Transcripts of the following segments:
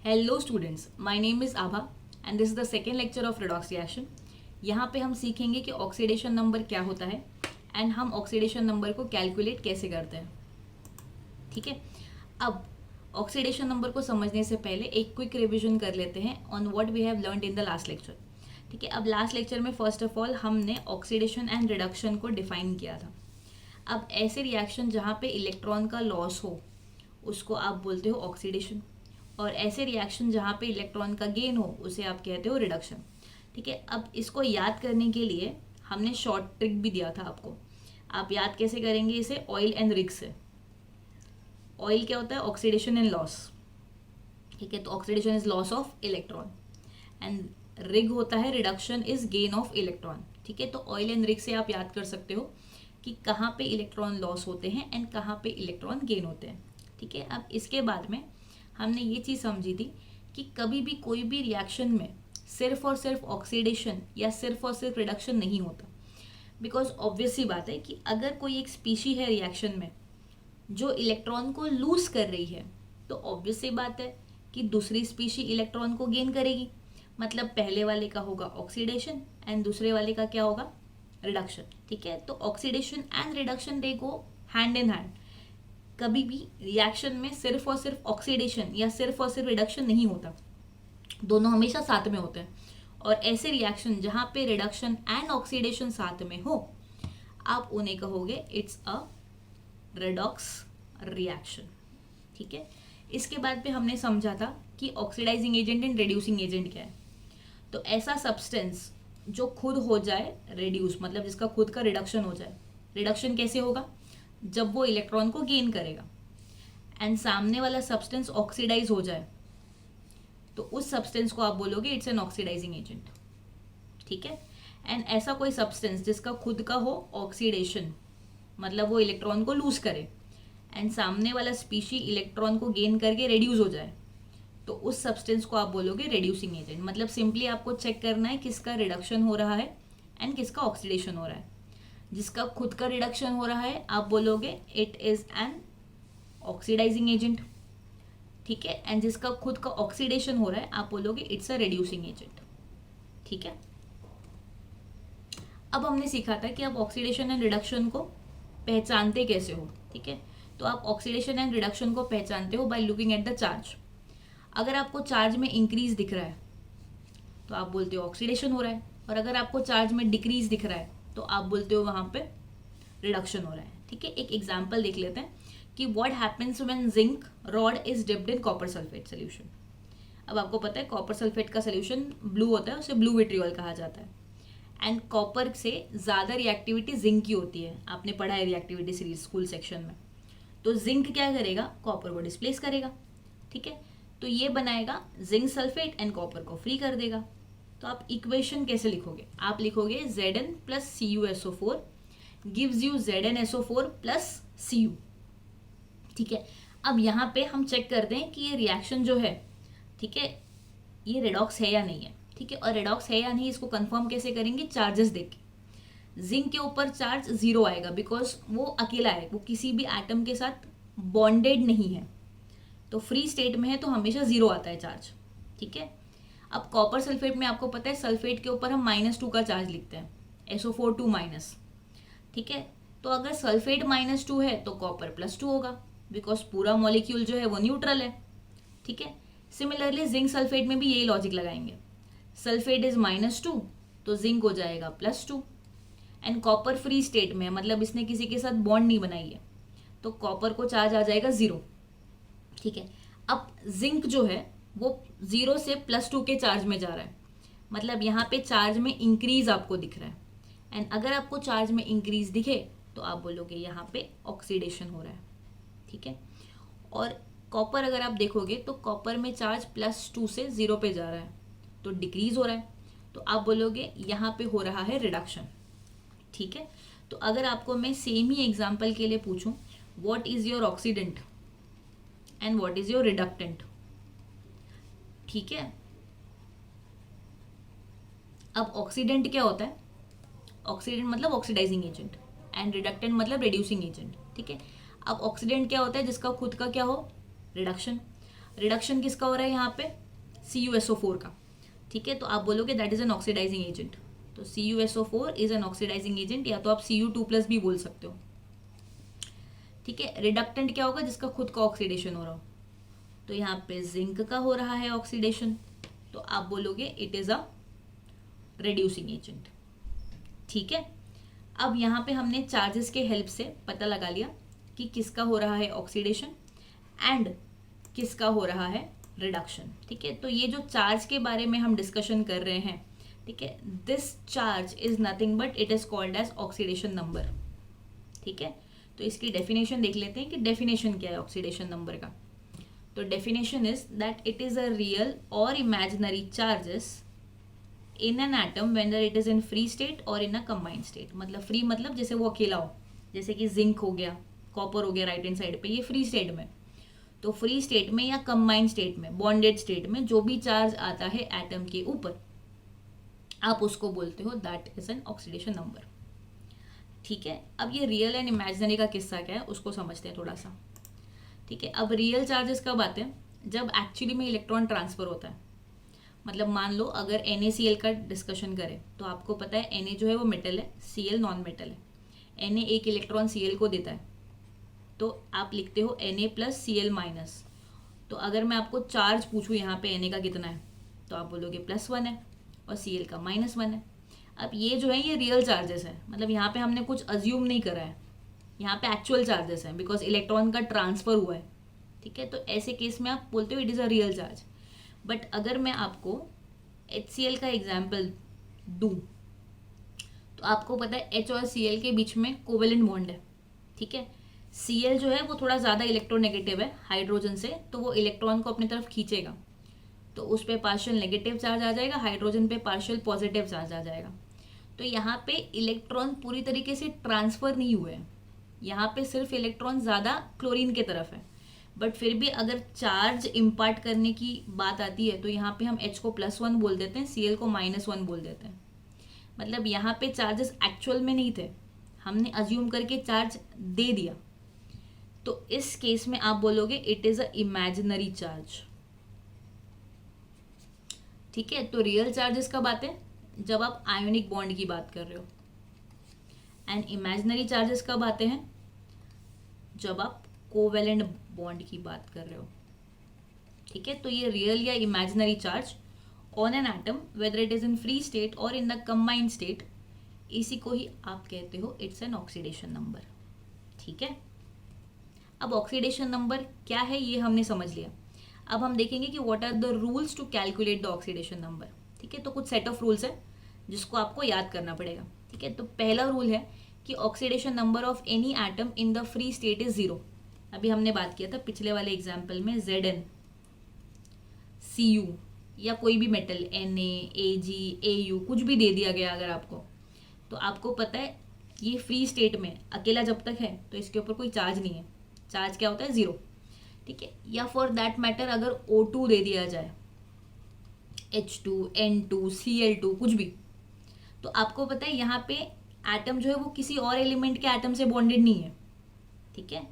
Hello students, my name is Abha and this is the second lecture of redox reaction. यहाँ पे हम सीखेंगे कि ऑक्सीडेशन नंबर क्या होता है एंड हम ऑक्सीडेशन नंबर को कैलकुलेट कैसे करते हैं। ठीक है, अब ऑक्सीडेशन नंबर को समझने से पहले एक क्विक रिविजन कर लेते हैं on what we have learned in the last lecture. ठीक है, अब लास्ट लेक्चर में फर्स्ट ऑफ ऑल हमने ऑक्सीडेशन एंड रिडक्शन को डिफाइन किया था। अब ऐसे रिएक्शन जहाँ पे इलेक्ट्रॉन का लॉस हो उसको आप बोलते हो ऑक्सीडेशन, और ऐसे रिएक्शन जहाँ पे इलेक्ट्रॉन का गेन हो उसे आप कहते हो रिडक्शन। ठीक है, अब इसको याद करने के लिए हमने शॉर्ट ट्रिक भी दिया था आपको। आप याद कैसे करेंगे इसे? ऑयल एंड रिग से। ऑयल क्या होता है? Oxidation and loss. ठीक है, तो oxidation is loss of electron and rig होता है reduction is gain of electron. ठीक है, तो ऑयल एंड रिग से आप याद कर सकते हो कि कहाँ पे इलेक्ट्रॉन लॉस होते हैं एंड कहाँ पे इलेक्ट्रॉन गेन होते हैं। ठीक है, अब इसके बाद में हमने ये चीज़ समझी थी कि कभी भी कोई भी रिएक्शन में सिर्फ और सिर्फ ऑक्सीडेशन या सिर्फ और सिर्फ रिडक्शन नहीं होता। बिकॉज ऑब्वियस सी बात है कि अगर कोई एक स्पीशी है रिएक्शन में जो इलेक्ट्रॉन को लूज कर रही है, तो ऑब्वियस सी बात है कि दूसरी स्पीशी इलेक्ट्रॉन को गेन करेगी। मतलब पहले वाले का होगा ऑक्सीडेशन एंड दूसरे वाले का क्या होगा? रिडक्शन। ठीक है, तो oxidation and reduction they go hand in hand. कभी भी रिएक्शन में सिर्फ और सिर्फ ऑक्सीडेशन या सिर्फ और सिर्फ रिडक्शन नहीं होता, दोनों हमेशा साथ में होते हैं। और ऐसे रिएक्शन जहाँ पे रिडक्शन एंड ऑक्सीडेशन साथ में हो, आप उन्हें कहोगे इट्स अ रेडॉक्स रिएक्शन। ठीक है, इसके बाद पे हमने समझा था कि oxidising agent and reducing agent क्या है। तो ऐसा सब्सटेंस जो खुद हो जाए रिड्यूस, मतलब जिसका खुद का रिडक्शन हो जाए। रिडक्शन कैसे होगा? जब वो इलेक्ट्रॉन को गेन करेगा एंड सामने वाला सब्सटेंस ऑक्सीडाइज हो जाए, तो उस सब्सटेंस को आप बोलोगे इट्स एन ऑक्सीडाइजिंग एजेंट। ठीक है, एंड ऐसा कोई सब्सटेंस जिसका खुद का हो ऑक्सीडेशन, मतलब वो इलेक्ट्रॉन को लूज करे एंड सामने वाला स्पीशी इलेक्ट्रॉन को गेन करके रिड्यूस हो जाए, तो उस सब्सटेंस को आप बोलोगे रिड्यूसिंग एजेंट। मतलब सिंपली आपको चेक करना है किसका रिडक्शन हो रहा है एंड किसका ऑक्सीडेशन हो रहा है। जिसका खुद का रिडक्शन हो रहा है आप बोलोगे it is an oxidising agent. ठीक है, एंड जिसका खुद का ऑक्सीडेशन हो रहा है आप बोलोगे इट्स अ रिड्यूसिंग एजेंट। ठीक है, अब हमने सीखा था कि आप ऑक्सीडेशन एंड रिडक्शन को पहचानते कैसे हो। ठीक है, तो आप ऑक्सीडेशन एंड रिडक्शन को पहचानते हो by looking at the charge. अगर आपको चार्ज में इंक्रीज दिख रहा है तो आप बोलते हो ऑक्सीडेशन हो रहा है, और अगर आपको चार्ज में डिक्रीज दिख रहा है तो आप बोलते हो वहां पे रिडक्शन हो रहा है। ठीक है, एक एग्जांपल देख लेते हैं कि what happens when zinc rod is dipped in copper sulphate solution. अब आपको पता है कॉपर सल्फेट का सोल्यूशन ब्लू होता है, उसे ब्लू विट्रियोल कहा जाता है। एंड कॉपर से ज़्यादा रिएक्टिविटी जिंक की होती है, आपने पढ़ा है रिएक्टिविटी सीरीज स्कूल सेक्शन में। तो जिंक क्या करेगा? कॉपर को डिस्प्लेस करेगा। ठीक है, तो ये बनाएगा जिंक सल्फेट एंड कॉपर को फ्री कर देगा। तो आप इक्वेशन कैसे लिखोगे? आप लिखोगे Zn plus CuSO4 gives you ZnSO4 plus Cu। ठीक है, अब यहाँ पे हम चेक करते हैं कि ये रिएक्शन जो है, ठीक है, ये रेडॉक्स है या नहीं है। ठीक है, और रेडॉक्स है या नहीं इसको कंफर्म कैसे करेंगे? चार्जेस देख के। जिंक के ऊपर चार्ज 0 आएगा बिकॉज वो अकेला है, वो किसी भी एटम के साथ बॉन्डेड नहीं है, तो फ्री स्टेट में है तो हमेशा 0 आता है चार्ज। ठीक है, अब कॉपर सल्फेट में आपको पता है सल्फेट के ऊपर हम -2 का चार्ज लिखते हैं, SO4 2 माइनस। ठीक है, तो अगर सल्फेट -2 है तो कॉपर +2 होगा बिकॉज पूरा मॉलिक्यूल जो है वो न्यूट्रल है। ठीक है, सिमिलरली जिंक सल्फेट में भी यही लॉजिक लगाएंगे। सल्फेट इज -2 तो जिंक हो जाएगा +2 एंड कॉपर फ्री स्टेट में, मतलब इसने किसी के साथ बॉन्ड नहीं बनाई है, तो कॉपर को चार्ज आ जाएगा 0। ठीक है, अब जिंक जो है वो 0 से +2 के चार्ज में जा रहा है, मतलब यहाँ पे चार्ज में इंक्रीज आपको दिख रहा है। एंड अगर आपको चार्ज में इंक्रीज दिखे तो आप बोलोगे यहाँ पे ऑक्सीडेशन हो रहा है। ठीक है, और कॉपर अगर आप देखोगे तो कॉपर में चार्ज +2 से 0 पे जा रहा है, तो डिक्रीज हो रहा है, तो आप बोलोगे यहाँ पे हो रहा है रिडक्शन। ठीक है, तो अगर आपको मैं सेम ही एग्जाम्पल के लिए पूछूं what is your oxidant and what is your reductant. ठीक है, अब ऑक्सीडेंट क्या होता है? ऑक्सीडेंट मतलब ऑक्सीडाइजिंग एजेंट एंड रिडक्टेंट मतलब रिड्यूसिंग एजेंट। ठीक है, अब ऑक्सीडेंट क्या होता है? जिसका खुद का क्या हो? रिडक्शन। रिडक्शन किसका हो रहा है यहाँ पे, CuSO4 का, ठीक है। तो आप बोलोगे that is an oxidising agent, तो CuSO4 is an oxidising agent, या तो आप Cu2+ भी बोल सकते हो, ठीक है। रिडक्टेंट क्या होगा, जिसका खुद का ऑक्सीडेशन हो रहा हो, तो यहाँ पे जिंक का हो रहा है ऑक्सीडेशन, तो आप बोलोगे it is a reducing agent, ठीक है। अब यहाँ पे हमने चार्जेस के हेल्प से पता लगा लिया कि किसका हो रहा है ऑक्सीडेशन एंड किसका हो रहा है रिडक्शन, ठीक है। तो ये जो चार्ज के बारे में हम डिस्कशन कर रहे हैं, ठीक है, this charge is nothing but it is called as oxidation number, ठीक है। तो इसकी डेफिनेशन देख लेते हैं कि डेफिनेशन क्या है ऑक्सीडेशन नंबर का। तो definition is that it is a real और imaginary charges in an atom whether it is in free state और इन अ कंबाइंड स्टेट। मतलब फ्री मतलब जैसे वो अकेला हो, जैसे कि जिंक हो गया, कॉपर हो गया राइट हैंड साइड पे, ये फ्री स्टेट में। तो फ्री स्टेट में या कंबाइंड स्टेट में, बॉन्डेड स्टेट में जो भी चार्ज आता है एटम के ऊपर, आप उसको बोलते हो that is an oxidation number, ठीक है। अब ये रियल एंड इमेजिनरी का किस्सा क्या है उसको समझते हैं थोड़ा सा, ठीक है। अब रियल चार्जेस कब आते हैं, जब एक्चुअली में इलेक्ट्रॉन ट्रांसफर होता है। मतलब मान लो अगर NaCl का डिस्कशन करें तो आपको पता है Na जो है वो मेटल है, Cl नॉन मेटल है। Na एक इलेक्ट्रॉन Cl को देता है, तो आप लिखते हो Na+Cl-। तो अगर मैं आपको चार्ज पूछूं यहाँ पे Na का कितना है, तो आप बोलोगे +1 है और Cl का -1 है। अब ये जो है ये रियल चार्जेस है, मतलब यहाँ पे हमने कुछ अज्यूम नहीं करा है, यहाँ पे एक्चुअल चार्जेस हैं बिकॉज इलेक्ट्रॉन का ट्रांसफर हुआ है, ठीक है। तो ऐसे केस में आप बोलते हो it is a real charge. But अगर मैं आपको HCl का एग्जाम्पल दूं, तो आपको पता है H और Cl के बीच में कोवेलेंट बॉन्ड है, ठीक है। Cl जो है वो थोड़ा ज़्यादा इलेक्ट्रोनेगेटिव है हाइड्रोजन से, तो वो इलेक्ट्रॉन को अपनी तरफ खींचेगा, तो उस पर पार्शियल नेगेटिव चार्ज आ जाएगा, हाइड्रोजन पे पार्शियल पॉजिटिव चार्ज आ जाएगा। तो यहाँ पे इलेक्ट्रॉन पूरी तरीके से ट्रांसफर नहीं हुए हैं, यहाँ पे सिर्फ इलेक्ट्रॉन ज़्यादा क्लोरीन के तरफ है। बट फिर भी अगर चार्ज इम्पार्ट करने की बात आती है तो यहाँ पे हम H को +1 बोल देते हैं, Cl को -1 बोल देते हैं। मतलब यहाँ पे चार्जेस एक्चुअल में नहीं थे, हमने अज्यूम करके चार्ज दे दिया। तो इस केस में आप बोलोगे it is a imaginary charge, ठीक है। तो रियल चार्जेस कब आते हैं, जब आप आयोनिक बॉन्ड की बात कर रहे हो, एंड इमेजिनरी चार्जेस कब आते हैं, जब आप कोवेलेंट बॉन्ड की बात कर रहे हो, ठीक है। तो ये रियल या imaginary charge on an atom whether it is in free state और इन द कंबाइंड स्टेट, इसी को ही आप कहते हो इट्स एन ऑक्सीडेशन नंबर, ठीक है। अब ऑक्सीडेशन नंबर क्या है ये हमने समझ लिया। अब हम देखेंगे कि what are the rules to calculate the oxidation number, ठीक है। तो कुछ सेट ऑफ रूल्स है जिसको आपको याद करना पड़ेगा, ठीक है। तो पहला रूल है कि oxidation number of any atom in the free state is 0। अभी हमने बात किया था पिछले वाले एग्जाम्पल में, Zn, Cu या कोई भी मेटल Na, Ag, Au कुछ भी दे दिया गया अगर आपको, तो आपको पता है ये फ्री स्टेट में अकेला जब तक है तो इसके ऊपर कोई चार्ज नहीं है, चार्ज क्या होता है 0, ठीक है। या फॉर दैट मैटर अगर O2 दे दिया जाए, H2, N2, Cl2 कुछ भी, तो आपको पता है यहाँ पे एटम जो है वो किसी और एलिमेंट के एटम से बॉन्डेड नहीं है, ठीक है,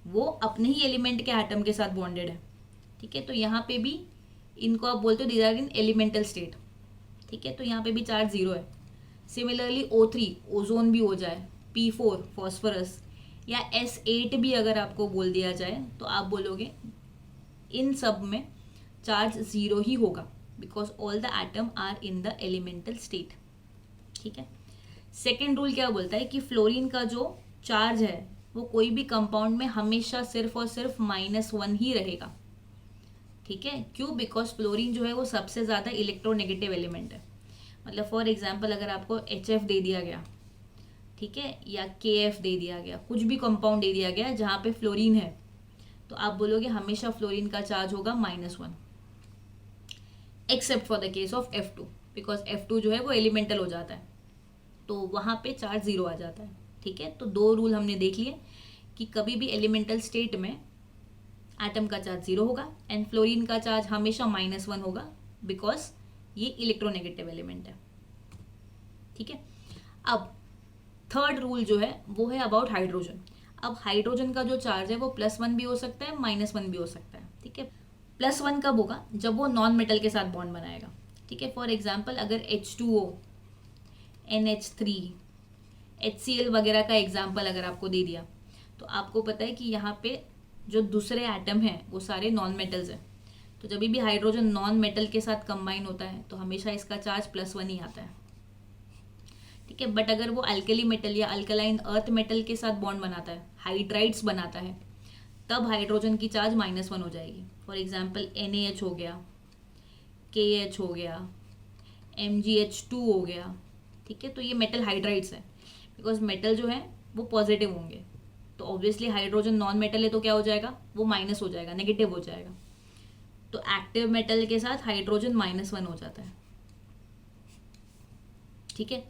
वो अपने ही एलिमेंट के एटम के साथ बॉन्डेड है, ठीक है। तो यहाँ पे भी इनको आप बोलते हो these are in elemental state, ठीक है। तो यहाँ पे भी चार्ज 0 है। सिमिलरली O3 ओजोन भी हो जाए, P4 फॉस्फोरस, या S8 भी अगर आपको बोल दिया जाए तो आप बोलोगे इन सब में चार्ज 0 ही होगा because all the atom are in the elemental state, ठीक है। सेकेंड रूल क्या बोलता है कि फ्लोरीन का जो चार्ज है वो कोई भी कंपाउंड में हमेशा सिर्फ और सिर्फ -1 ही रहेगा, ठीक है। क्यों, बिकॉज फ्लोरीन जो है वो सबसे ज़्यादा इलेक्ट्रोनेगेटिव एलिमेंट है। मतलब फॉर एग्जांपल अगर आपको HF दे दिया गया, ठीक है, या KF दे दिया गया, कुछ भी कंपाउंड दे दिया गया जहाँ पे फ्लोरीन है, तो आप बोलोगे हमेशा फ्लोरीन का चार्ज होगा -1, except for the case of F2 because F2 जो है वो एलिमेंटल हो जाता है, तो वहाँ पे चार्ज 0 आ जाता है, ठीक है। तो 2 रूल हमने देख लिए कि कभी भी एलिमेंटल स्टेट में एटम का चार्ज 0 होगा एंड फ्लोरीन का चार्ज हमेशा -1 होगा बिकॉज ये इलेक्ट्रोनेगेटिव एलिमेंट है, ठीक है। अब थर्ड रूल जो है वो है अबाउट हाइड्रोजन। अब हाइड्रोजन का जो चार्ज है वो +1 भी हो सकता है, -1 भी हो सकता है, ठीक है। +1 कब होगा? जब वो नॉन मेटल के साथ बॉन्ड बनाएगा। ठीक है, फॉर एग्जाम्पल अगर H2O, NH3, HCl वगैरह का एग्जाम्पल अगर आपको दे दिया, तो आपको पता है कि यहाँ पे जो दूसरे एटम हैं वो सारे नॉन मेटल्स हैं। तो जब भी हाइड्रोजन नॉन मेटल के साथ कंबाइन होता है तो हमेशा इसका चार्ज +1 ही आता है। ठीक है, बट अगर वो अल्कली मेटल या अल्कलाइन अर्थ मेटल के साथ बॉन्ड बनाता है, हाइड्राइड्स बनाता है, तब हाइड्रोजन की चार्ज -1 हो जाएगी। फॉर एग्जाम्पल NaH हो गया, KH हो गया, MgH2 हो गया। ठीक है, तो ये मेटल हाइड्राइड्स है, बिकॉज मेटल जो है वो पॉजिटिव होंगे, तो ऑब्वियसली हाइड्रोजन नॉन मेटल है तो क्या हो जाएगा? वो माइनस हो जाएगा, नेगेटिव हो जाएगा। तो एक्टिव मेटल के साथ हाइड्रोजन -1 हो जाता है। ठीक है,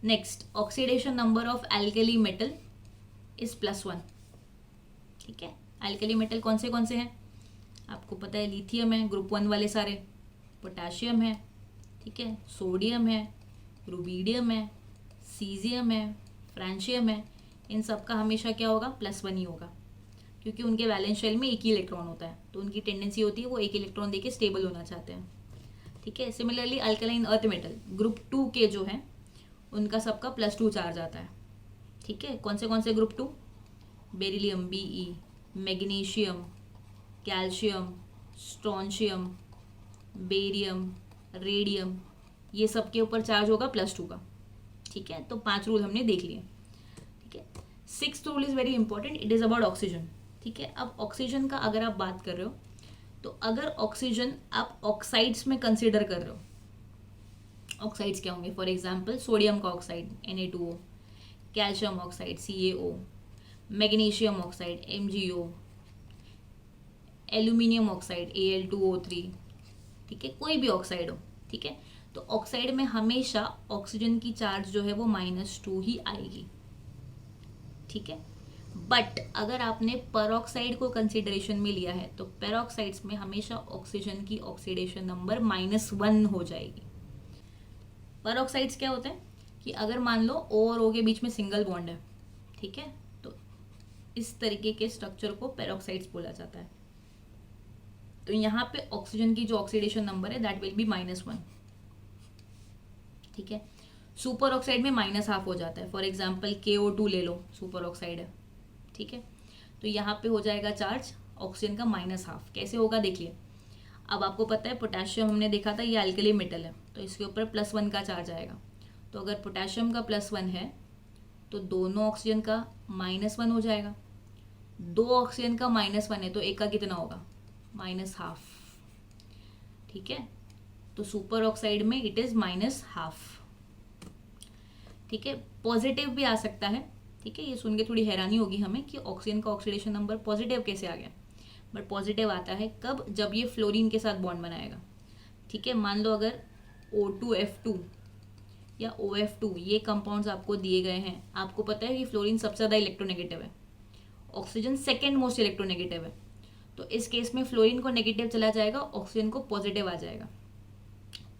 next, oxidation number of alkali metal is +1। ठीक है, एल्कली मेटल कौन से हैं? आपको पता है, लिथियम है, ग्रुप 1 वाले सारे, पोटेशियम है, ठीक है, सोडियम है, रुबीडियम है, सीजियम है, फ्रांशियम है। इन सब का हमेशा क्या होगा? +1 ही होगा, क्योंकि उनके वैलेंस शेल में एक ही इलेक्ट्रॉन होता है, तो उनकी टेंडेंसी होती है वो एक इलेक्ट्रॉन देके स्टेबल होना चाहते हैं। ठीक है, similarly alkaline earth metal group 2 के जो हैं उनका सबका +2 चार्ज आता है। ठीक है, कौन से group 2? Beryllium Be, magnesium, calcium, strontium, barium, radium, ये सब के ऊपर चार्ज होगा +2 का। ठीक है, तो 5 रूल हमने देख लिए। ठीक है, 6th rule is very important, it is about oxygen. ठीक है, अब ऑक्सीजन का अगर आप बात कर रहे हो, तो अगर ऑक्सीजन आप ऑक्साइड्स में कंसिडर कर रहे हो, ऑक्साइड्स क्या होंगे? फॉर एग्जाम्पल सोडियम का oxide Na2O, calcium oxide CaO, magnesium oxide MgO, aluminium oxide Al2O3। ठीक है, कोई भी ऑक्साइड हो। ठीक है, तो ऑक्साइड में हमेशा ऑक्सीजन की चार्ज जो है वो -2 ही आएगी। ठीक है, बट अगर आपने पेरोक्साइड को कंसिडरेशन में लिया है तो पेरोक्साइड्स में हमेशा ऑक्सीजन की ऑक्सीडेशन नंबर -1 हो जाएगी। पेरोक्साइड्स क्या होते हैं कि अगर मान लो O और O के बीच में सिंगल बॉन्ड है, ठीक है, तो इस तरीके के स्ट्रक्चर को पेरोक्साइड्स बोला जाता है। तो यहाँ पे ऑक्सीजन की जो ऑक्सीडेशन नंबर है दैट विल बी -1। ठीक है, सुपर ऑक्साइड में -½ हो जाता है। फॉर एग्जाम्पल KO2 ले लो, सुपर ऑक्साइड है। ठीक है, तो यहाँ पे हो जाएगा चार्ज ऑक्सीजन का -½ कैसे होगा देखिए। अब आपको पता है पोटेशियम हमने देखा था ये अल्कली मेटल है, तो इसके ऊपर +1 का चार्ज आएगा। तो अगर पोटेशियम का +1 है तो दोनों ऑक्सीजन का -1 हो जाएगा। 2 ऑक्सीजन का -1 है तो एक का कितना होगा? -½ ठीक है, तो सुपर ऑक्साइड में इट इज -½ ठीक है, पॉजिटिव भी आ सकता है। ठीक है, ये सुन के थोड़ी हैरानी होगी हमें कि ऑक्सीजन का ऑक्सीडेशन नंबर पॉजिटिव कैसे आ गया, बट पॉजिटिव आता है कब? जब ये फ्लोरीन के साथ बॉन्ड बनाएगा। ठीक है, मान लो अगर O2F2 या OF2 ये कंपाउंड्स आपको दिए गए हैं, आपको पता है कि फ्लोरीन सबसे ज़्यादा इलेक्ट्रोनेगेटिव है, ऑक्सीजन सेकेंड मोस्ट इलेक्ट्रोनेगेटिव है, तो इस केस में फ्लोरीन को नेगेटिव चला जाएगा, ऑक्सीजन को पॉजिटिव आ जाएगा।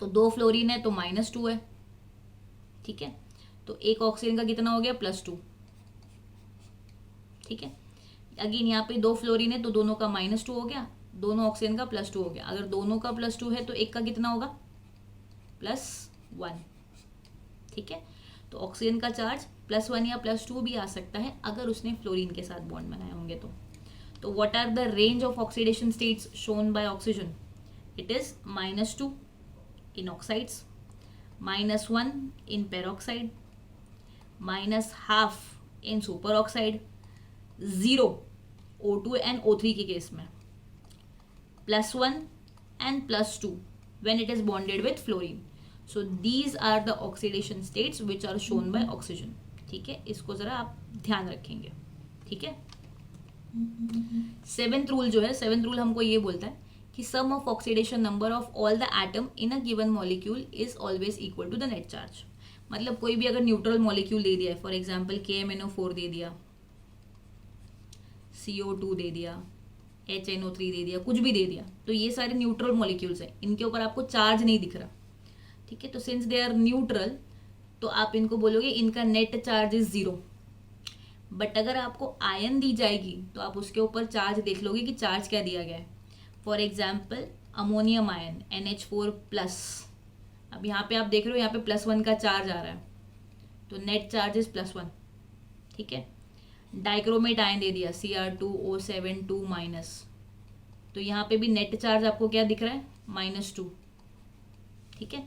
तो 2 फ्लोरीन है तो -2 है। ठीक है, तो एक ऑक्सीजन का कितना हो गया? +2। ठीक है, अगेन यहाँ पे 2 फ्लोरीन है तो दोनों का -2 हो गया, दोनों ऑक्सीजन का +2 हो गया। अगर दोनों का +2 है तो एक का कितना होगा? +1। ठीक है, तो ऑक्सीजन का चार्ज +1 या +2 भी आ सकता है अगर उसने फ्लोरीन के साथ बॉन्ड बनाए होंगे तो what are the range of oxidation states shown by oxygen? It is -2 in oxides, -1 in peroxide, -½ in super oxide, 0 O2 and O3 के केस में, +1 and +2 when it is bonded with fluorine. So these are the oxidation states which are shown by oxygen. ठीक है, इसको जरा आप ध्यान रखेंगे। ठीक है, 7th रूल जो है, 7th रूल हमको ये बोलता है कि sum of oxidation number of all the atom in a given molecule is always equal to the net charge. मतलब कोई भी अगर न्यूट्रल मॉलिक्यूल दे दिया है, फॉर एग्जाम्पल KMnO4 दे दिया, CO2 दे दिया, HNO3 दे दिया, कुछ भी दे दिया, तो ये सारे न्यूट्रल मॉलिक्यूल्स हैं, इनके ऊपर आपको चार्ज नहीं दिख रहा। ठीक है, तो सिंस दे आर न्यूट्रल तो आप इनको बोलोगे इनका नेट चार्ज इज 0। बट अगर आपको आयन दी जाएगी तो आप उसके ऊपर चार्ज देख लोगे कि चार्ज क्या दिया गया है। For example ammonium ion NH4 plus, अब यहाँ पे आप देख रहे हो यहाँ पे +1 का चार्ज आ रहा है, तो नेट चार्ज इज +1, ठीक है। डाइक्रोमेट आयन दे दिया Cr2O7 2 माइनस, तो यहाँ पे भी नेट चार्ज आपको क्या दिख रहा है, -2, ठीक है।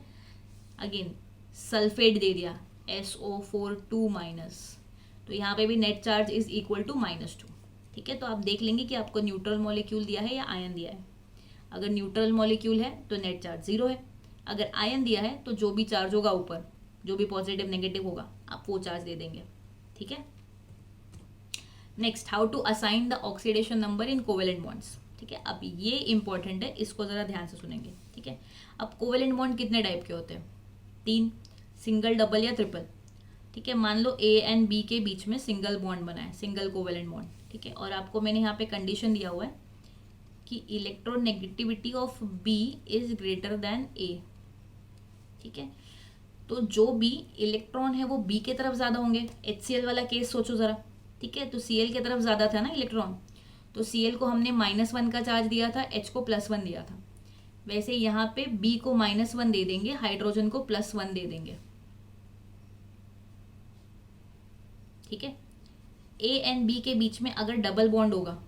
अगेन सल्फेट दे दिया SO4 2 माइनस, तो यहाँ पे भी net charge is equal to -2, ठीक है। तो आप देख लेंगे कि आपको न्यूट्रल मॉलिक्यूल दिया है या आयन दिया है। अगर न्यूट्रल मॉलिक्यूल है तो नेट चार्ज 0 है, अगर आयन दिया है तो जो भी चार्ज होगा ऊपर, जो भी पॉजिटिव नेगेटिव होगा, आप वो चार्ज दे देंगे, ठीक है। Next, how to assign the oxidation number in covalent bonds, ठीक है। अब ये इंपॉर्टेंट है, इसको जरा ध्यान से सुनेंगे, ठीक है। अब कोवेलेंट बॉन्ड कितने टाइप के होते हैं, 3, सिंगल, डबल या ट्रिपल, ठीक है। मान लो A एंड B के बीच में सिंगल बॉन्ड बना है, सिंगल कोवेलेंट बॉन्ड, ठीक है। और आपको मैंने यहाँ पे कंडीशन दिया हुआ है कि electronegativity of B is greater than A, ठीक है। तो जो भी इलेक्ट्रॉन है वो B के तरफ ज़्यादा होंगे, HCl वाला केस सोचो ज़रा, ठीक है। तो Cl के तरफ ज़्यादा था ना इलेक्ट्रॉन, तो Cl को हमने -1 का चार्ज दिया था, H को +1 दिया था। वैसे यहाँ पे B को -1 दे देंगे, हाइड्रोजन को +1 दे देंगे, ठीक है। A एंड B के बीच में अगर डबल बॉन्ड होगा,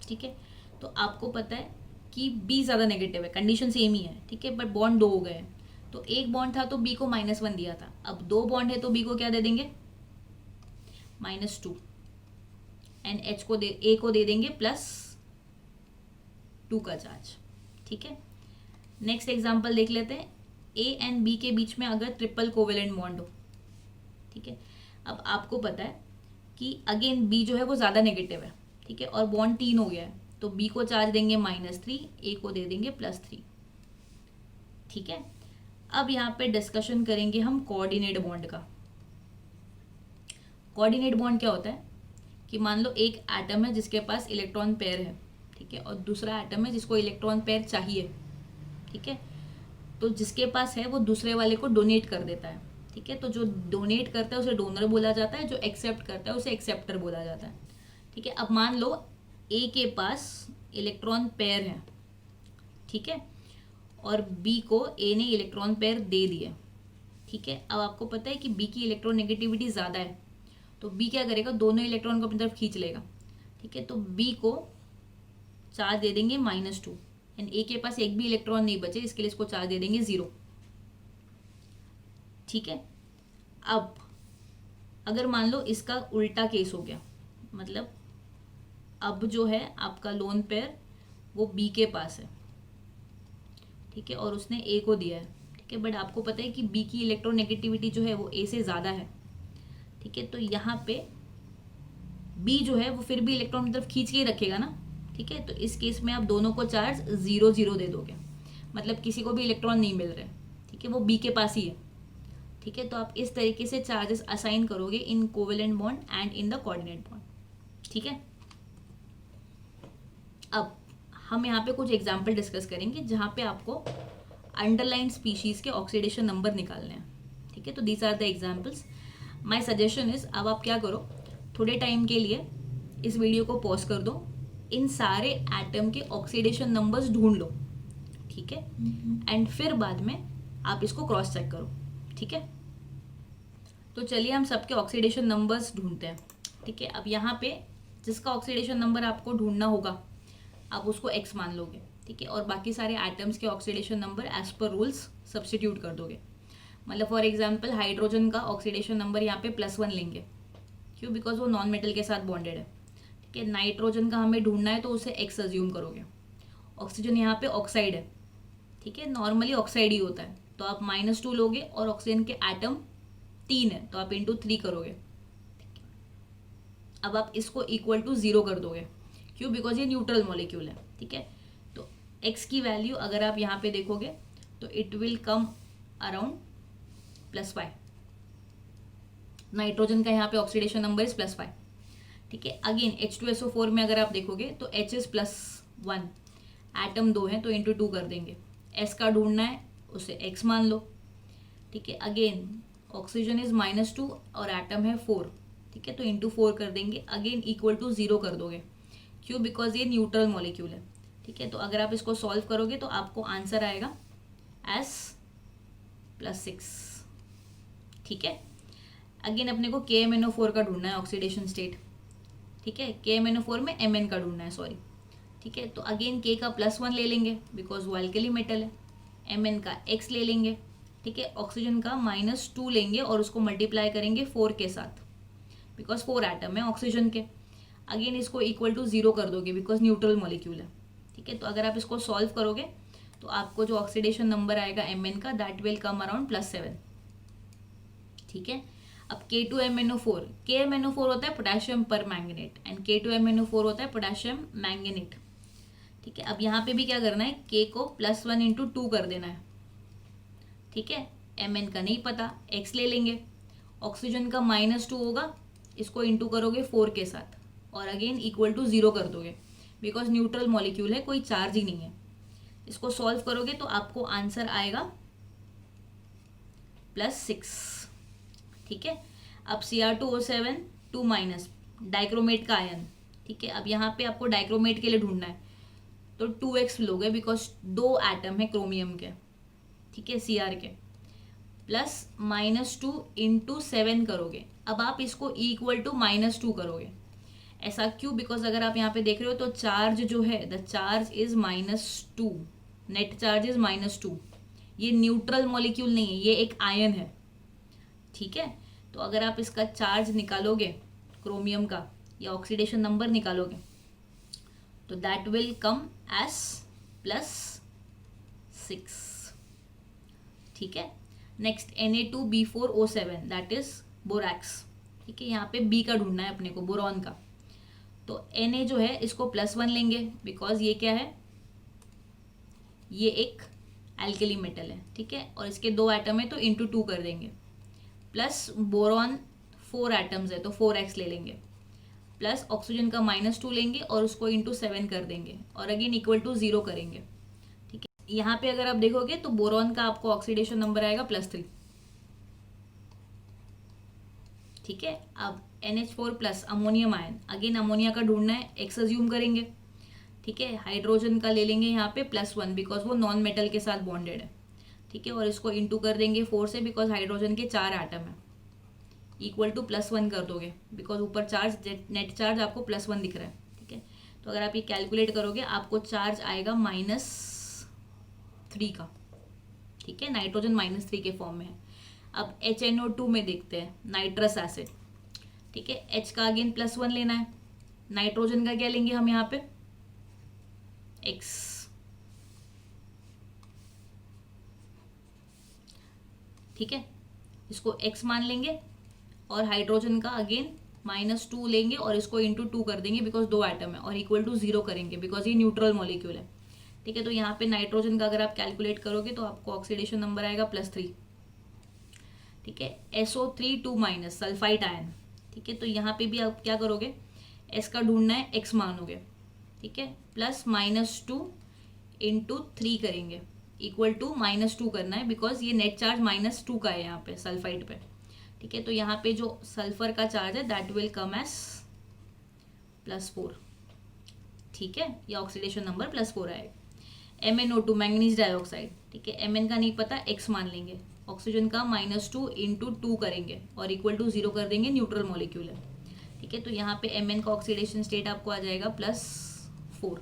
ठीक है, तो आपको पता है कि B ज़्यादा नेगेटिव है, कंडीशन सेम ही है, ठीक है, बट बॉन्ड 2 हो गए। तो एक बॉन्ड था तो B को -1 दिया था, अब 2 बॉन्ड है तो B को क्या दे देंगे, -2, एंड A को दे देंगे +2 का चार्ज, ठीक है। नेक्स्ट एग्जांपल देख लेते हैं, A एंड B के बीच में अगर ट्रिपल कोवेलेंट बॉन्ड हो, ठीक है। अब आपको पता है कि अगेन B जो है वो ज़्यादा नेगेटिव है, ठीक है, और बॉन्ड 3 हो गया है, तो B को चार्ज देंगे -3, A को दे देंगे +3, ठीक है। अब यहाँ पे डिस्कशन करेंगे हम कोऑर्डिनेट बॉन्ड का। कोऑर्डिनेट बॉन्ड क्या होता है कि मान लो एक एटम है जिसके पास इलेक्ट्रॉन पेयर है, ठीक है, और दूसरा एटम है जिसको इलेक्ट्रॉन पेयर चाहिए, ठीक है। तो जिसके पास है वो दूसरे वाले को डोनेट कर देता है, ठीक है। तो जो डोनेट करता है उसे डोनर बोला जाता है, जो एक्सेप्ट करता है उसे एक्सेप्टर बोला जाता है, ठीक है। अब मान लो A के पास इलेक्ट्रॉन पेयर है, ठीक है, और B को A ने इलेक्ट्रॉन पेयर दे दिए, ठीक है। अब आपको पता है कि B की इलेक्ट्रोनेगेटिविटी ज़्यादा है, तो B क्या करेगा, दोनों इलेक्ट्रॉन को अपनी तरफ खींच लेगा, ठीक है। तो B को चार्ज दे देंगे -2, एंड A के पास एक भी इलेक्ट्रॉन नहीं बचे, इसके लिए इसको चार्ज दे देंगे 0, ठीक है। अब अगर मान लो इसका उल्टा केस हो गया, मतलब अब जो है आपका लोन पेयर वो B के पास है, ठीक है, और उसने A को दिया है, ठीक है, बट आपको पता है कि B की इलेक्ट्रोनेगेटिविटी जो है वो A से ज़्यादा है, ठीक है। तो यहाँ पे B जो है वो फिर भी इलेक्ट्रॉन की तरफ खींच के ही रखेगा ना, ठीक है। तो इस केस में आप दोनों को चार्ज 0-0 दे दोगे, मतलब किसी को भी इलेक्ट्रॉन नहीं मिल रहे, ठीक है, वो B के पास ही है, ठीक है। तो आप इस तरीके से चार्जेस असाइन करोगे in covalent bond and in the coordinate bond, ठीक है। अब हम यहाँ पे कुछ एग्जाम्पल डिस्कस करेंगे जहाँ पे आपको अंडरलाइन स्पीशीज के ऑक्सीडेशन नंबर निकालने हैं, ठीक है। तो these are the examples. My suggestion is, अब आप क्या करो, थोड़े टाइम के लिए इस वीडियो को पॉज कर दो, इन सारे एटम के ऑक्सीडेशन नंबर्स ढूंढ लो, ठीक है, एंड फिर बाद में आप इसको क्रॉस चेक करो, ठीक है। तो चलिए हम सबके ऑक्सीडेशन नंबर्स ढूंढते हैं, ठीक है। अब यहाँ पे जिसका ऑक्सीडेशन नंबर आपको ढूंढना होगा आप उसको x मान लोगे, ठीक है, और बाकी सारे एटम्स के oxidation number as per rules substitute कर दोगे। मतलब फॉर एग्जांपल हाइड्रोजन का ऑक्सीडेशन नंबर यहाँ पे +1 लेंगे, क्यों, बिकॉज वो नॉन मेटल के साथ बॉन्डेड है, ठीक है। नाइट्रोजन का हमें ढूंढना है तो उसे x अज्यूम करोगे। ऑक्सीजन यहाँ पे ऑक्साइड है, ठीक है, नॉर्मली ऑक्साइड ही होता है, तो आप -2 लोगे, और ऑक्सीजन के एटम 3 है तो आप ×3 करोगे। अब आप इसको =0 कर दोगे, क्यों, बिकॉज ये न्यूट्रल मॉलिक्यूल है, ठीक है। तो x की वैल्यू अगर आप यहाँ पे देखोगे तो it will come around +5। Nitrogen का यहाँ पे ऑक्सीडेशन नंबर इज +5, ठीक है। अगेन H2SO4 में अगर आप देखोगे तो H इज +1, एटम 2 है तो ×2 कर देंगे। S का ढूंढना है, उसे x मान लो, ठीक है। अगेन ऑक्सीजन इज -2 और एटम है 4, ठीक है, तो ×4 कर देंगे, अगेन =0 कर दोगे, क्यों, बिकॉज ये न्यूट्रल मॉलिक्यूल है। ठीक है, तो अगर आप इसको सॉल्व करोगे तो आपको आंसर आएगा S+6। ठीक है, अगेन अपने को KMnO4 का ढूंढना है ऑक्सीडेशन स्टेट। ठीक है, KMnO4 में Mn का ढूंढना है, सॉरी। ठीक है, तो अगेन K का +1 ले लेंगे बिकॉज वो अल्कली मेटल है, Mn का X ले लेंगे। ठीक है, ऑक्सीजन का -2 लेंगे और उसको मल्टीप्लाई करेंगे 4 के साथ बिकॉज 4 एटम है ऑक्सीजन के। अगेन इसको इक्वल टू 0 कर दोगे बिकॉज न्यूट्रल मॉलिक्यूल है। ठीक है, तो अगर आप इसको सॉल्व करोगे तो आपको जो ऑक्सीडेशन नंबर आएगा Mn का दैट विल कम अराउंड +7। ठीक है, अब K2MnO4, KMnO4 होता है पोटेशियम पर मैंगनेट एंड K2MnO4 होता है पोटेशियम मैंगनेट। ठीक है, अब यहाँ पे भी क्या करना है, K को +1 × 2 कर देना है। ठीक है, Mn का नहीं पता, X ले लेंगे, ऑक्सीजन का -2 होगा, इसको इंटू करोगे 4 के साथ और अगेन इक्वल टू 0 कर दोगे बिकॉज न्यूट्रल मॉलिक्यूल है, कोई चार्ज ही नहीं है। इसको सॉल्व करोगे तो आपको आंसर आएगा +6। ठीक है, अब Cr2O7 2- डाइक्रोमेट का आयन। ठीक है, अब यहाँ पे आपको डाइक्रोमेट के लिए ढूंढना है तो 2x लोगे बिकॉज 2 एटम है क्रोमियम के। ठीक है, Cr के +-2 × 7 करोगे। अब आप इसको इक्वल टू -2 करोगे। ऐसा क्यों, बिकॉज अगर आप यहाँ पे देख रहे हो तो चार्ज जो है the charge is -2, net charge is -2। ये न्यूट्रल मॉलिक्यूल नहीं है, ये एक आयन है। ठीक है, तो अगर आप इसका चार्ज निकालोगे क्रोमियम का या ऑक्सीडेशन नंबर निकालोगे तो दैट विल कम एस +6। ठीक है, next Na2B4O7 that is borax. ठीक है, यहाँ पे बी का ढूंढना है अपने को, बोरॉन का। तो Na जो है इसको +1 लेंगे बिकॉज ये क्या है, ये एक एल्कली मेटल है। ठीक है, और इसके 2 एटम है तो × 2 कर देंगे, प्लस बोरॉन 4 एटम्स है तो 4x ले लेंगे, प्लस ऑक्सीजन का -2 लेंगे और उसको × 7 कर देंगे और अगेन इक्वल टू 0 करेंगे। ठीक है, यहाँ पे अगर आप देखोगे तो बोरॉन का आपको ऑक्सीडेशन नंबर आएगा +3। ठीक है, अब NH4+ ammonium ion, again ammonia का ढूंढना है, एक्स अज्यूम करेंगे। ठीक है, हाइड्रोजन का ले लेंगे यहाँ पे +1 बिकॉज वो नॉन मेटल के साथ बॉन्डेड है। ठीक है, और इसको इंटू कर देंगे 4 से बिकॉज हाइड्रोजन के 4 एटम है, इक्वल टू +1 कर दोगे बिकॉज ऊपर चार्ज, नेट चार्ज आपको +1 दिख रहा है। ठीक है, तो अगर आप ये कैलकुलेट करोगे आपको चार्ज आएगा -3 का। ठीक है, नाइट्रोजन -3 के फॉर्म में है। अब HNO2 में देखते हैं, नाइट्रस एसिड। ठीक है, H का अगेन +1 लेना है, नाइट्रोजन का क्या लेंगे हम यहाँ पे, X। ठीक है, इसको X मान लेंगे और हाइड्रोजन का अगेन -2 लेंगे और इसको × 2 कर देंगे बिकॉज 2 एटम है और इक्वल टू 0 करेंगे बिकॉज ये न्यूट्रल मॉलिक्यूल है। ठीक है, तो यहाँ पे नाइट्रोजन का अगर आप कैलकुलेट करोगे तो आपको ऑक्सीडेशन नंबर आएगा +3। ठीक है, SO3 2- सल्फाइड आयन। ठीक है, तो यहाँ पे भी आप क्या करोगे, S का ढूंढना है, X मानोगे। ठीक है, +-2 × 3 करेंगे, इक्वल टू -2 करना है बिकॉज ये नेट चार्ज -2 का है यहाँ पे सल्फाइड पे। ठीक है, तो यहाँ पे जो सल्फर का चार्ज है दैट विल कम एस +4। ठीक है, ये ऑक्सीडेशन नंबर +4 आएगा। MnO2 manganese dioxide. ठीक है, Mn का नहीं पता, X मान लेंगे, ऑक्सीजन का -2 × 2 करेंगे और इक्वल टू 0 कर देंगे, न्यूट्रल मॉलिक्यूल है। ठीक है, तो यहाँ पे Mn का ऑक्सीडेशन स्टेट आपको आ जाएगा +4।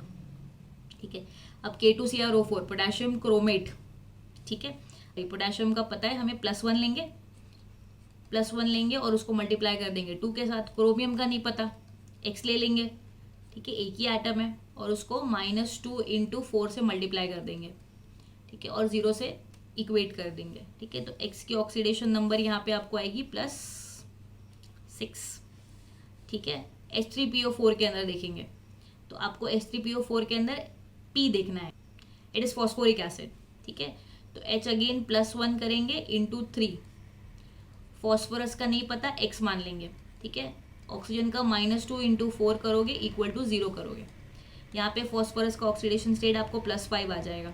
ठीक है, अब K2CrO4 पोटेशियम क्रोमेट। ठीक है, पोटेशियम का पता है हमें +1 लेंगे और उसको मल्टीप्लाई कर देंगे 2 के साथ। क्रोमियम का नहीं पता, X ले लेंगे। ठीक है, एक ही एटम है और उसको -2 × 4 से मल्टीप्लाई कर देंगे। ठीक है, और 0 से इक्वेट कर देंगे। ठीक है, तो X की ऑक्सीडेशन नंबर यहाँ पे आपको आएगी +6। ठीक है, H3PO4 के अंदर देखेंगे तो आपको H3PO4 के अंदर P देखना है, इट इज फॉस्फोरिक एसिड। ठीक है, तो H अगेन +1 करेंगे × 3, फॉस्फोरस का नहीं पता, X मान लेंगे। ठीक है, ऑक्सीजन का -2 × 4 करोगे, इक्वल टू 0 करोगे। यहाँ पे फॉस्फोरस का ऑक्सीडेशन स्टेट आपको +5 आ जाएगा।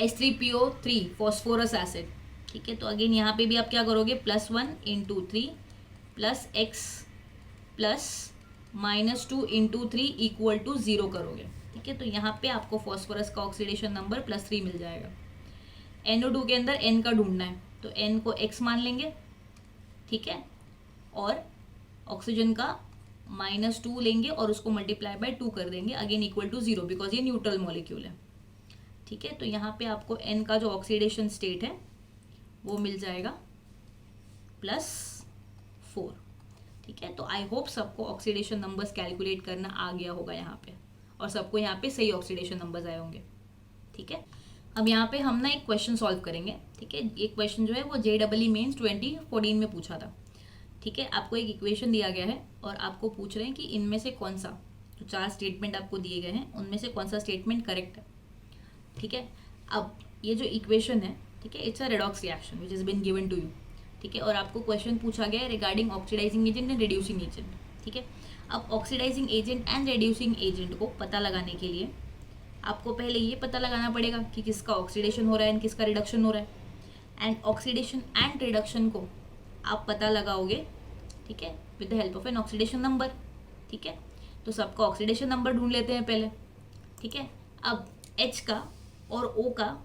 H3PO3 phosphorous acid. ठीक है, तो अगेन यहाँ पे भी आप क्या करोगे, +1 × 3 plus X plus -2 × 3 equal to 0 करोगे। ठीक ठीक है, तो यहाँ पे आपको फॉस्फोरस का ऑक्सीडेशन नंबर +3 मिल जाएगा। NO2 के अंदर N का ढूंढना है, तो N को X मान लेंगे, ठीक है, और ऑक्सीजन का -2 लेंगे और उसको मल्टीप्लाई बाय 2 कर देंगे, अगेन इक्वल टू 0, बिकॉज ये न्यूट्रल मॉलिक्यूल है। ठीक है, तो यहाँ पे आपको N का जो ऑक्सीडेशन स्टेट है वो मिल जाएगा +4। ठीक है, तो आई होप सबको ऑक्सीडेशन नंबर्स कैलकुलेट करना आ गया होगा यहाँ पे, और सबको यहाँ पे सही ऑक्सीडेशन नंबर्स आए होंगे। ठीक है, अब यहाँ पे हम ना एक क्वेश्चन सॉल्व करेंगे। ठीक है, एक क्वेश्चन जो है वो JEE मेंस 2014 में पूछा था। ठीक है, आपको एक इक्वेशन दिया गया है और आपको पूछ रहे हैं कि इनमें से कौन सा, जो 4 स्टेटमेंट आपको दिए गए हैं उनमें से कौन सा स्टेटमेंट करेक्ट है। ठीक है, अब ये जो इक्वेशन है, ठीक है, it's a redox reaction which is been given to you. ठीक है, और आपको क्वेश्चन पूछा गया है regarding oxidising agent and reducing agent. ठीक है, अब oxidising agent and reducing agent को पता लगाने के लिए आपको पहले ये पता लगाना पड़ेगा कि किसका ऑक्सीडेशन हो रहा है एंड किसका रिडक्शन हो रहा है। एंड ऑक्सीडेशन एंड रिडक्शन को आप पता लगाओगे, ठीक है, with the help of an oxidation number. ठीक है, तो सबका ऑक्सीडेशन नंबर ढूंढ लेते हैं पहले। ठीक है, अब H का और O का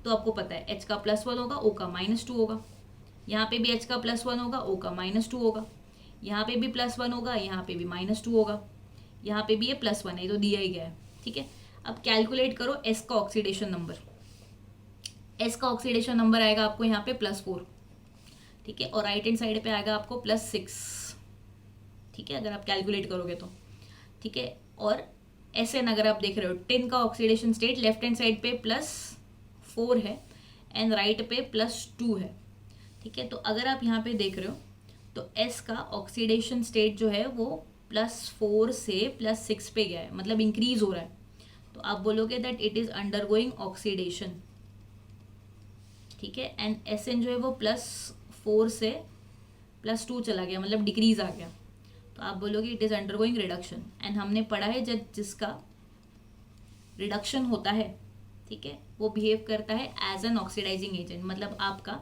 तो आपको पता है, H का +1 होगा, O का -2 होगा। यहाँ पे भी H का +1 होगा, O का -2 होगा। यहाँ पे भी +1 होगा, यहाँ पे भी -2 होगा। यहाँ पे भी ये +1 है, तो दिया ही गया है। ठीक है, अब कैलकुलेट करो S का ऑक्सीडेशन नंबर। S का ऑक्सीडेशन नंबर आएगा आपको यहाँ पे +4। ठीक है, और राइट हैंड साइड पे आएगा आपको +6। ठीक है, अगर आप कैलकुलेट करोगे तो। ठीक है, और SN अगर आप देख रहे हो, टिन का oxidation state left hand side पे +4 है एंड राइट पे +2 है। ठीक है, तो अगर आप यहाँ पे देख रहे हो तो S का ऑक्सीडेशन स्टेट जो है वो +4 से +6 पे गया है, मतलब इंक्रीज हो रहा है। तो आप बोलोगे that it is undergoing oxidation. ठीक है, एंड SN जो है वो +4 से +2 चला गया, मतलब डिक्रीज आ गया, तो आप बोलोगे it is undergoing reduction. And हमने पढ़ा है जब जिसका रिडक्शन होता है, ठीक है, वो बिहेव करता है एज एन ऑक्सीडाइजिंग एजेंट, मतलब आपका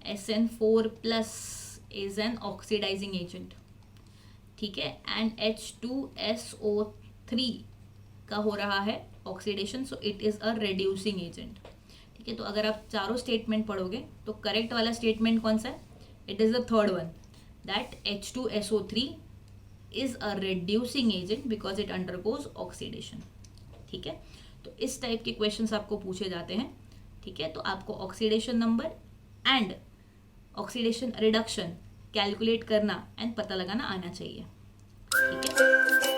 SN4+ is an oxidising agent. ठीक है, एंड H2SO3 का हो रहा है oxidation, so it is a reducing agent. ठीक है, तो अगर आप चारों स्टेटमेंट पढ़ोगे तो करेक्ट वाला स्टेटमेंट कौन सा है? It is the third one, that H2SO3 is a reducing agent because it undergoes oxidation. ठीक है, तो इस टाइप के क्वेश्चंस आपको पूछे जाते हैं। ठीक है, तो आपको oxidation number and oxidation reduction calculate करना एंड पता लगाना आना चाहिए। ठीक है।